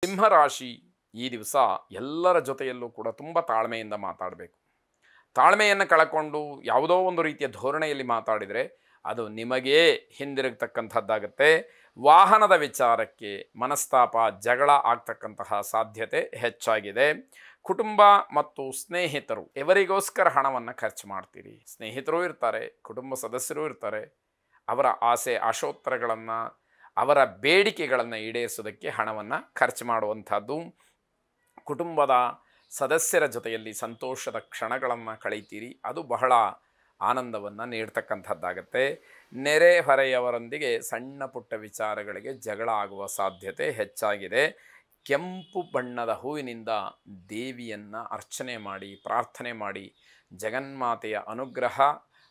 ಸಿಂಹರಾಶಿ ಈ ದಿವಸ ಎಲ್ಲರ ಜೊತೆಯಲ್ಲೂ ಕೂಡ ತುಂಬ ತಾಳ್ಮೆಯಿಂದ ಮಾತಾಡಬೇಕು. ತಾಳ್ಮೆಯನ್ನು ಕಳ್ಕೊಂಡು ಯಾವುದೋ ಒಂದು ರೀತಿಯ ಧೋರಣೆಯಲ್ಲಿ ಮಾತಾಡಿದರೆ ಅದು ನಿಮಗೇ ಹಿಂದಿರುಗತಕ್ಕಂಥದ್ದಾಗತ್ತೆ. ವಾಹನದ ವಿಚಾರಕ್ಕೆ ಮನಸ್ತಾಪ, ಜಗಳ ಆಗ್ತಕ್ಕಂತಹ ಸಾಧ್ಯತೆ ಹೆಚ್ಚಾಗಿದೆ. ಕುಟುಂಬ ಮತ್ತು ಸ್ನೇಹಿತರು ಇವರಿಗೋಸ್ಕರ ಹಣವನ್ನು ಖರ್ಚು ಮಾಡ್ತೀರಿ. ಸ್ನೇಹಿತರು ಇರ್ತಾರೆ, ಕುಟುಂಬ ಸದಸ್ಯರು ಇರ್ತಾರೆ. ಅವರ ಆಸೆ ಆಶೋತ್ತರಗಳನ್ನು, ಅವರ ಬೇಡಿಕೆಗಳನ್ನು ಈಡೇರಿಸೋದಕ್ಕೆ ಹಣವನ್ನು ಖರ್ಚು ಮಾಡುವಂಥದ್ದು. ಕುಟುಂಬದ ಸದಸ್ಯರ ಜೊತೆಯಲ್ಲಿ ಸಂತೋಷದ ಕ್ಷಣಗಳನ್ನು ಕಳೀತೀರಿ. ಅದು ಬಹಳ ಆನಂದವನ್ನು ನೀಡ್ತಕ್ಕಂಥದ್ದಾಗತ್ತೆ. ನೆರೆಹೊರೆಯವರೊಂದಿಗೆ ಸಣ್ಣ ಪುಟ್ಟ ವಿಚಾರಗಳಿಗೆ ಜಗಳ ಆಗುವ ಸಾಧ್ಯತೆ ಹೆಚ್ಚಾಗಿದೆ. ಕೆಂಪು ಬಣ್ಣದ ಹೂವಿನಿಂದ ದೇವಿಯನ್ನು ಅರ್ಚನೆ ಮಾಡಿ, ಪ್ರಾರ್ಥನೆ ಮಾಡಿ, ಜಗನ್ಮಾತೆಯ ಅನುಗ್ರಹ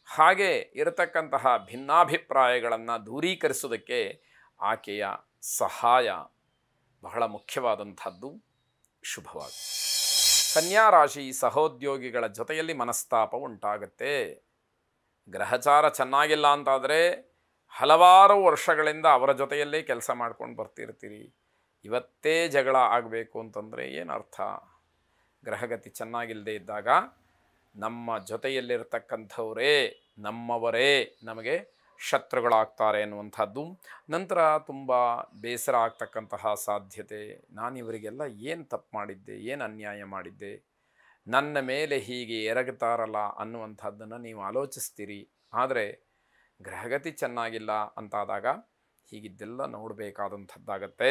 ಹಾಗೆ ಇರತಕ್ಕಂತಹ ಭಿನ್ನಾಭಿಪ್ರಾಯಗಳನ್ನು ದೂರೀಕರಿಸೋದಕ್ಕೆ ಆಕೆಯ ಸಹಾಯ ಬಹಳ ಮುಖ್ಯವಾದಂಥದ್ದು. ಶುಭವಾಗಿ. ಕನ್ಯಾ ರಾಶಿ ಸಹೋದ್ಯೋಗಿಗಳ ಜೊತೆಯಲ್ಲಿ ಮನಸ್ತಾಪ ಉಂಟಾಗುತ್ತೆ. ಗ್ರಹಚಾರ ಚೆನ್ನಾಗಿಲ್ಲ ಅಂತಾದರೆ ಹಲವಾರು ವರ್ಷಗಳಿಂದ ಅವರ ಜೊತೆಯಲ್ಲೇ ಕೆಲಸ ಮಾಡ್ಕೊಂಡು ಬರ್ತಿರ್ತೀರಿ. ಇವತ್ತೇ ಜಗಳ ಆಗಬೇಕು ಅಂತಂದರೆ ಏನರ್ಥ? ಗ್ರಹಗತಿ ಚೆನ್ನಾಗಿಲ್ಲದೆ ಇದ್ದಾಗ ನಮ್ಮ ಜೊತೆಯಲ್ಲಿರ್ತಕ್ಕಂಥವರೇ, ನಮ್ಮವರೇ ನಮಗೆ ಶತ್ರುಗಳಾಗ್ತಾರೆ ಅನ್ನುವಂಥದ್ದು. ನಂತರ ತುಂಬ ಬೇಸರ ಆಗ್ತಕ್ಕಂತಹ ಸಾಧ್ಯತೆ. ನಾನಿವರಿಗೆಲ್ಲ ಏನು ತಪ್ಪು ಮಾಡಿದ್ದೆ, ಏನು ಅನ್ಯಾಯ ಮಾಡಿದ್ದೆ, ನನ್ನ ಮೇಲೆ ಹೀಗೆ ಎರಗುತ್ತಾರಲ್ಲ ಅನ್ನುವಂಥದ್ದನ್ನು ನೀವು ಆಲೋಚಿಸ್ತೀರಿ. ಆದರೆ ಗ್ರಹಗತಿ ಚೆನ್ನಾಗಿಲ್ಲ ಅಂತಾದಾಗ ಹೀಗಿದ್ದೆಲ್ಲ ನೋಡಬೇಕಾದಂಥದ್ದಾಗತ್ತೆ.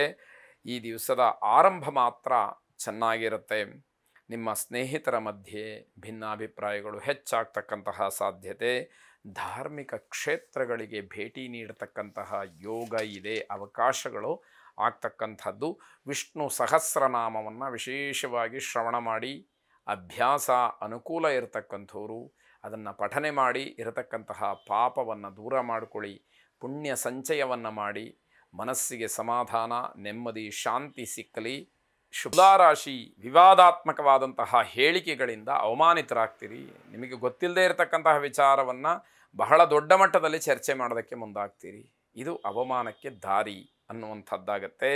ಈ ದಿವಸದ ಆರಂಭ ಮಾತ್ರ ಚೆನ್ನಾಗಿರುತ್ತೆ. ನಿಮ್ಮ ಸ್ನೇಹಿತರ ಮಧ್ಯೆ ಭಿನ್ನಾಭಿಪ್ರಾಯಗಳು ಹೆಚ್ಚಾಗ್ತಕ್ಕಂತಹ ಸಾಧ್ಯತೆ. ಧಾರ್ಮಿಕ ಕ್ಷೇತ್ರಗಳಿಗೆ ಭೇಟಿ ನೀಡತಕ್ಕಂತಹ ಯೋಗ ಇದೆ, ಅವಕಾಶಗಳು ಆಗ್ತಕ್ಕಂಥದ್ದು. ವಿಷ್ಣು ಸಹಸ್ರನಾಮವನ್ನು ವಿಶೇಷವಾಗಿ ಶ್ರವಣ ಮಾಡಿ ಅಭ್ಯಾಸ ಅನುಕೂಲ ಇರತಕ್ಕಂಥವರು ಅದನ್ನು ಪಠನೆ ಮಾಡಿ ಇರತಕ್ಕಂತಹ ಪಾಪವನ್ನು ದೂರ ಮಾಡಿಕೊಳ್ಳಿ. ಪುಣ್ಯ ಸಂಚಯವನ್ನು ಮಾಡಿ ಮನಸ್ಸಿಗೆ ಸಮಾಧಾನ, ನೆಮ್ಮದಿ, ಶಾಂತಿ ಸಿಕ್ಕಲಿ. ಶುಭರಾಶಿ ವಿವಾದಾತ್ಮಕವಾದಂತಹ ಹೇಳಿಕೆಗಳಿಂದ ಅವಮಾನಿತರಾಗ್ತೀರಿ. ನಿಮಗೆ ಗೊತ್ತಿಲ್ಲದೆ ಇರತಕ್ಕಂತಹ ವಿಚಾರವನ್ನು ಬಹಳ ದೊಡ್ಡ ಮಟ್ಟದಲ್ಲಿ ಚರ್ಚೆ ಮಾಡೋದಕ್ಕೆ ಮುಂದಾಗ್ತೀರಿ. ಇದು ಅವಮಾನಕ್ಕೆ ದಾರಿ ಅನ್ನುವಂಥದ್ದಾಗತ್ತೆ.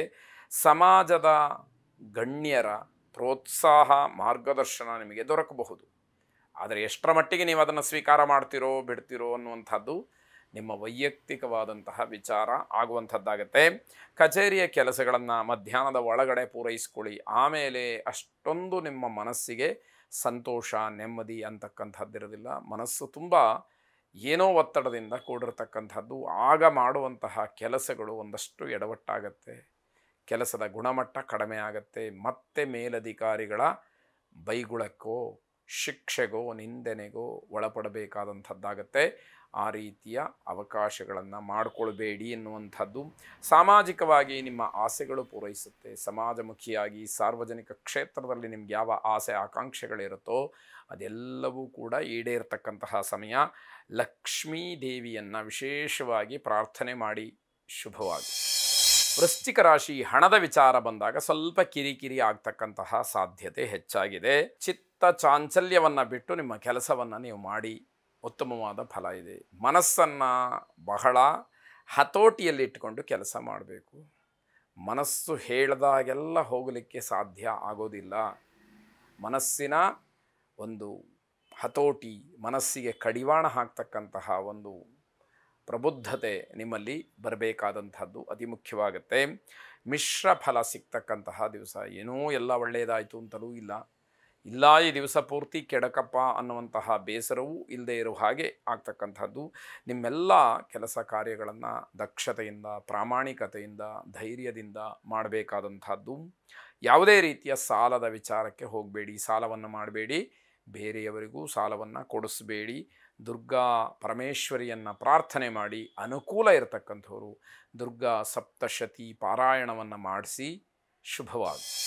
ಸಮಾಜದ ಗಣ್ಯರ ಪ್ರೋತ್ಸಾಹ, ಮಾರ್ಗದರ್ಶನ ನಿಮಗೆ ದೊರಕಬಹುದು. ಆದರೆ ಎಷ್ಟರ ಮಟ್ಟಿಗೆ ನೀವು ಅದನ್ನು ಸ್ವೀಕಾರ ಮಾಡ್ತಿರೋ ಬಿಡ್ತಿರೋ ಅನ್ನುವಂಥದ್ದು ನಿಮ್ಮ ವೈಯಕ್ತಿಕವಾದಂತಹ ವಿಚಾರ ಆಗುವಂಥದ್ದಾಗತ್ತೆ. ಕಚೇರಿಯ ಕೆಲಸಗಳನ್ನು ಮಧ್ಯಾಹ್ನದ ಒಳಗಡೆ ಪೂರೈಸ್ಕೊಳ್ಳಿ. ಆಮೇಲೆ ಅಷ್ಟೊಂದು ನಿಮ್ಮ ಮನಸ್ಸಿಗೆ ಸಂತೋಷ, ನೆಮ್ಮದಿ ಅಂತಕ್ಕಂಥದ್ದಿರೋದಿಲ್ಲ. ಮನಸ್ಸು ತುಂಬ ಏನೋ ಒತ್ತಡದಿಂದ ಕೂಡಿರ್ತಕ್ಕಂಥದ್ದು. ಆಗ ಮಾಡುವಂತಹ ಕೆಲಸಗಳು ಒಂದಷ್ಟು ಎಡವಟ್ಟಾಗತ್ತೆ. ಕೆಲಸದ ಗುಣಮಟ್ಟ ಕಡಿಮೆ ಆಗತ್ತೆ. ಮತ್ತೆ ಮೇಲಧಿಕಾರಿಗಳ ಬೈಗುಳಕ್ಕೋ, ಶಿಕ್ಷೆಗೋ, ನಿಂದನೆಗೋ ಒಳಪಡಬೇಕಾದಂಥದ್ದಾಗತ್ತೆ. ಆ ರೀತಿಯ ಅವಕಾಶಗಳನ್ನು ಮಾಡಿಕೊಳ್ಬೇಡಿ ಎನ್ನುವಂಥದ್ದು. ಸಾಮಾಜಿಕವಾಗಿ ನಿಮ್ಮ ಆಸೆಗಳು ಪೂರೈಸುತ್ತೆ. ಸಮಾಜಮುಖಿಯಾಗಿ ಸಾರ್ವಜನಿಕ ಕ್ಷೇತ್ರದಲ್ಲಿ ನಿಮ್ಗೆ ಯಾವ ಆಸೆ ಆಕಾಂಕ್ಷೆಗಳಿರುತ್ತೋ ಅದೆಲ್ಲವೂ ಕೂಡ ಈಡೇರ್ತಕ್ಕಂತಹ ಸಮಯ. ಲಕ್ಷ್ಮೀ ದೇವಿಯನ್ನು ವಿಶೇಷವಾಗಿ ಪ್ರಾರ್ಥನೆ ಮಾಡಿ. ಶುಭವಾಗಿ. ವೃಶ್ಚಿಕ ರಾಶಿ ಹಣದ ವಿಚಾರ ಬಂದಾಗ ಸ್ವಲ್ಪ ಕಿರಿಕಿರಿ ಆಗ್ತಕ್ಕಂತಹ ಸಾಧ್ಯತೆ ಹೆಚ್ಚಾಗಿದೆ. ಚಿತ್ತ ಚಾಂಚಲ್ಯವನ್ನು ಬಿಟ್ಟು ನಿಮ್ಮ ಕೆಲಸವನ್ನು ನೀವು ಮಾಡಿ, ಉತ್ತಮವಾದ ಫಲ ಇದೆ. ಮನಸ್ಸನ್ನು ಬಹಳ ಹತೋಟಿಯಲ್ಲಿಟ್ಟುಕೊಂಡು ಕೆಲಸ ಮಾಡಬೇಕು. ಮನಸ್ಸು ಹೇಳಿದಾಗೆಲ್ಲ ಹೋಗಲಿಕ್ಕೆ ಸಾಧ್ಯ ಆಗೋದಿಲ್ಲ. ಮನಸ್ಸಿನ ಒಂದು ಹತೋಟಿ, ಮನಸ್ಸಿಗೆ ಕಡಿವಾಣ ಹಾಕ್ತಕ್ಕಂತಹ ಒಂದು ಪ್ರಬುದ್ಧತೆ ನಿಮ್ಮಲ್ಲಿ ಬರಬೇಕಾದಂಥದ್ದು ಅತಿ ಮುಖ್ಯವಾಗುತ್ತೆ. ಮಿಶ್ರ ಫಲ ಸಿಗ್ತಕ್ಕಂತಹ ದಿವಸ. ಏನೋ ಎಲ್ಲ ಒಳ್ಳೆಯದಾಯಿತು ಅಂತಲೂ ಇಲ್ಲ, ಈ ದಿವಸ ಪೂರ್ತಿ ಕೆಡಕಪ್ಪ ಅನ್ನುವಂತಹ ಬೇಸರವೂ ಇಲ್ಲದೆ ಇರೋ ಹಾಗೆ ಆಗ್ತಕ್ಕಂಥದ್ದು. ನಿಮ್ಮೆಲ್ಲ ಕೆಲಸ ಕಾರ್ಯಗಳನ್ನು ದಕ್ಷತೆಯಿಂದ, ಪ್ರಾಮಾಣಿಕತೆಯಿಂದ, ಧೈರ್ಯದಿಂದ ಮಾಡಬೇಕಾದಂಥದ್ದು. ಯಾವುದೇ ರೀತಿಯ ಸಾಲದ ವಿಚಾರಕ್ಕೆ ಹೋಗಬೇಡಿ, ಸಾಲವನ್ನು ಮಾಡಬೇಡಿ, ಬೇರೆಯವರಿಗೂ ಸಾಲವನ್ನು ಕೊಡಿಸಬೇಡಿ. ದುರ್ಗಾ ಪರಮೇಶ್ವರಿಯನ್ನು ಪ್ರಾರ್ಥನೆ ಮಾಡಿ. ಅನುಕೂಲ ಇರತಕ್ಕಂಥವರು ದುರ್ಗಾ ಸಪ್ತಶತಿ ಪಾರಾಯಣವನ್ನು ಮಾಡಿಸಿ. ಶುಭವಾಗಿ.